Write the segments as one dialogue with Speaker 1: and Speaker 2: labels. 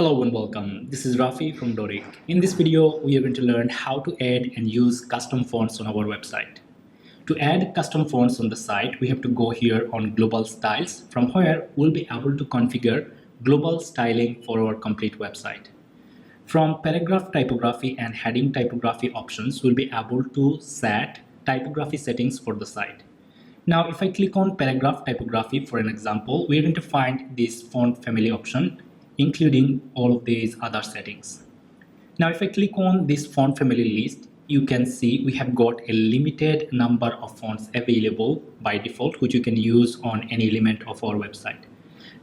Speaker 1: Hello and welcome. This is Rafi from Dorik. In this video, we are going to learn how to add and use custom fonts on our website. To add custom fonts on the site, we have to go here on Global Styles, from where we'll be able to configure global styling for our complete website. From paragraph typography and heading typography options, we'll be able to set typography settings for the site. Now, if I click on paragraph typography for an example, we're going to find this font family option, including all of these other settings. Now, if I click on this font family list, you can see we have got a limited number of fonts available by default, which you can use on any element of our website.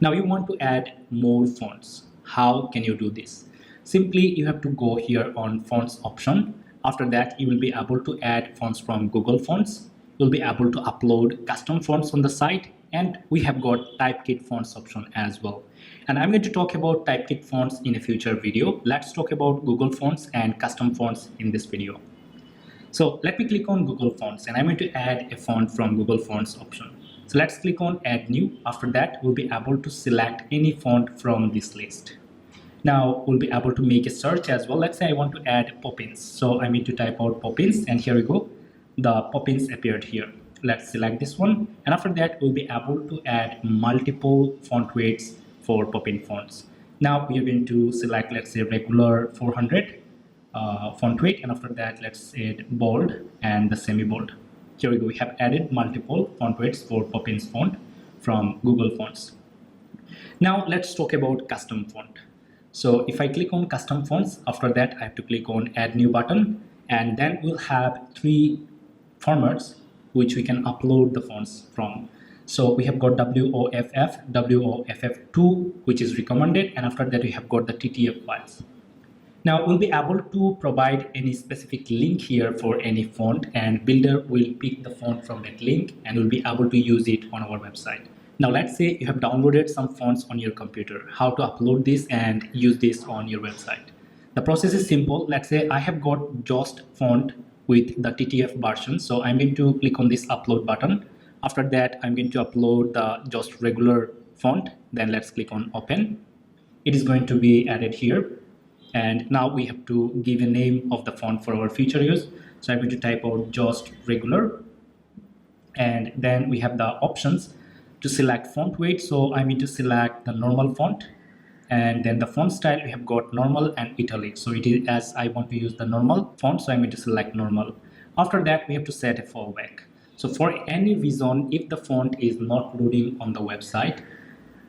Speaker 1: Now, you want to add more fonts. How can you do this? Simply, you have to go here on fonts option. After that, you will be able to add fonts from Google Fonts. You'll be able to upload custom fonts on the site, and we have got typekit fonts option as well. And I'm going to talk about typekit fonts in a future video. Let's talk about Google Fonts and custom fonts in this video. So let me click on Google Fonts, and I'm going to add a font from Google Fonts option. So let's click on add new. After that, we'll be able to select any font from this list. Now we'll be able to make a search as well. Let's say I want to add Poppins. So I need to type out Poppins, and here we go. The Poppins appeared here. Let's select this one, and after that we'll be able to add multiple font weights for Poppin fonts. Now we are going to select, let's say, regular 400 font weight, and after that let's add bold and the semi-bold. Here we go. We have added multiple font weights for Poppins font from Google Fonts. Now let's talk about custom font. So if I click on custom fonts, after that I have to click on add new button, and then we'll have three formats which we can upload the fonts from. So we have got WOFF, WOFF2, which is recommended, and after that we have got the TTF files. Now we'll be able to provide any specific link here for any font, and builder will pick the font from that link and will be able to use it on our website. Now let's say you have downloaded some fonts on your computer. How to upload this and use this on your website? The process is simple. Let's say I have got Jost font with the TTF version. So I'm going to click on this upload button. After that, I'm going to upload the Jost regular font. Then let's click on open. It is going to be added here. And now we have to give a name of the font for our future use. So I'm going to type out Jost regular. And then we have the options to select font weight. So I'm going to select the normal font. And then the font style, we have got normal and italic. So it is as I want to use the normal font, so I'm going to select normal. After that, we have to set a fallback. So for any reason, if the font is not loading on the website,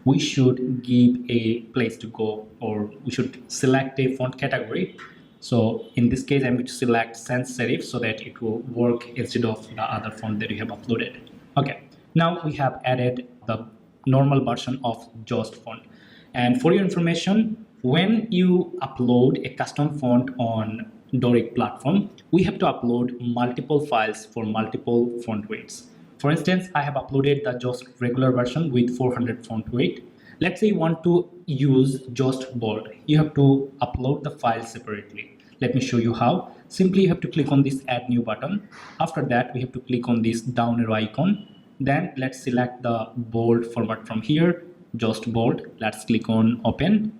Speaker 1: we should give a place to go, or we should select a font category. So in this case, I'm going to select sans serif so that it will work instead of the other font that we have uploaded. Okay, now we have added the normal version of Jost font. And for your information, when you upload a custom font on Dorik platform, we have to upload multiple files for multiple font weights. For instance, I have uploaded the Jost regular version with 400 font weight. Let's say you want to use Jost bold. You have to upload the file separately. Let me show you how. Simply, you have to click on this add new button. After that, we have to click on this down arrow icon. Then let's select the bold format from here. Jost bold. Let's click on open,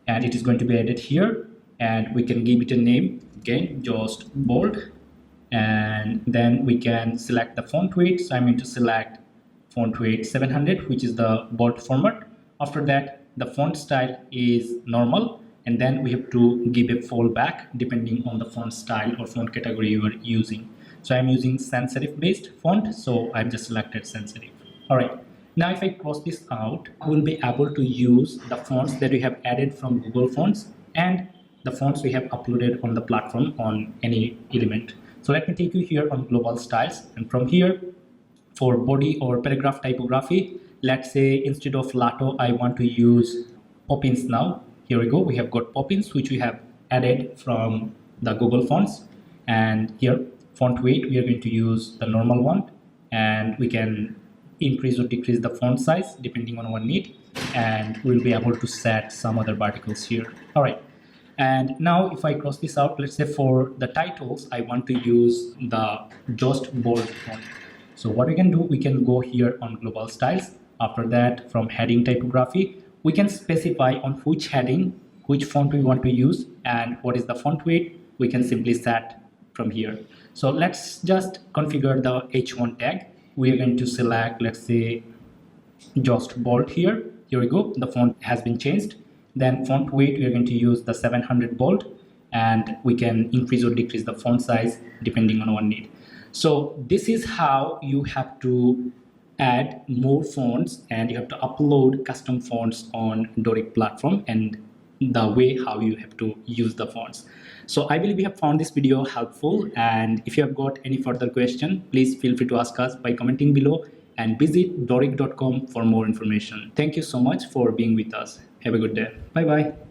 Speaker 1: and it is going to be added here, and we can give it a name again, Jost bold, and then we can select the font weight. So I'm going to select font weight 700, which is the bold format. After that, the font style is normal, and then we have to give a fallback depending on the font style or font category you are using. So I'm using sans serif based font, so I've just selected sans serif. All right. Now, if I cross this out, we'll be able to use the fonts that we have added from Google Fonts and the fonts we have uploaded on the platform on any element. So let me take you here on Global Styles, and from here, for body or paragraph typography, let's say instead of Lato, I want to use Poppins now. Here we go. We have got Poppins, which we have added from the Google Fonts. And here, font weight, we are going to use the normal one, and we can increase or decrease the font size depending on our need, and we'll be able to set some other particles here. All right, and now if I cross this out, let's say for the titles I want to use the Jost bold font. So what we can do, we can go here on Global Styles. After that, from heading typography, we can specify on which heading which font we want to use and what is the font weight, we can simply set from here. So let's just configure the H1 tag. We are going to select, let's say, just bold here. Here we go, the font has been changed. Then font weight, we are going to use the 700 bold, and we can increase or decrease the font size depending on our need. So this is how you have to add more fonts, and you have to upload custom fonts on Dorik platform, and the way how you have to use the fonts. So I believe you have found this video helpful, and if you have got any further question, please feel free to ask us by commenting below, and visit dorik.com for more information. Thank you so much for being with us. Have a good day. Bye bye.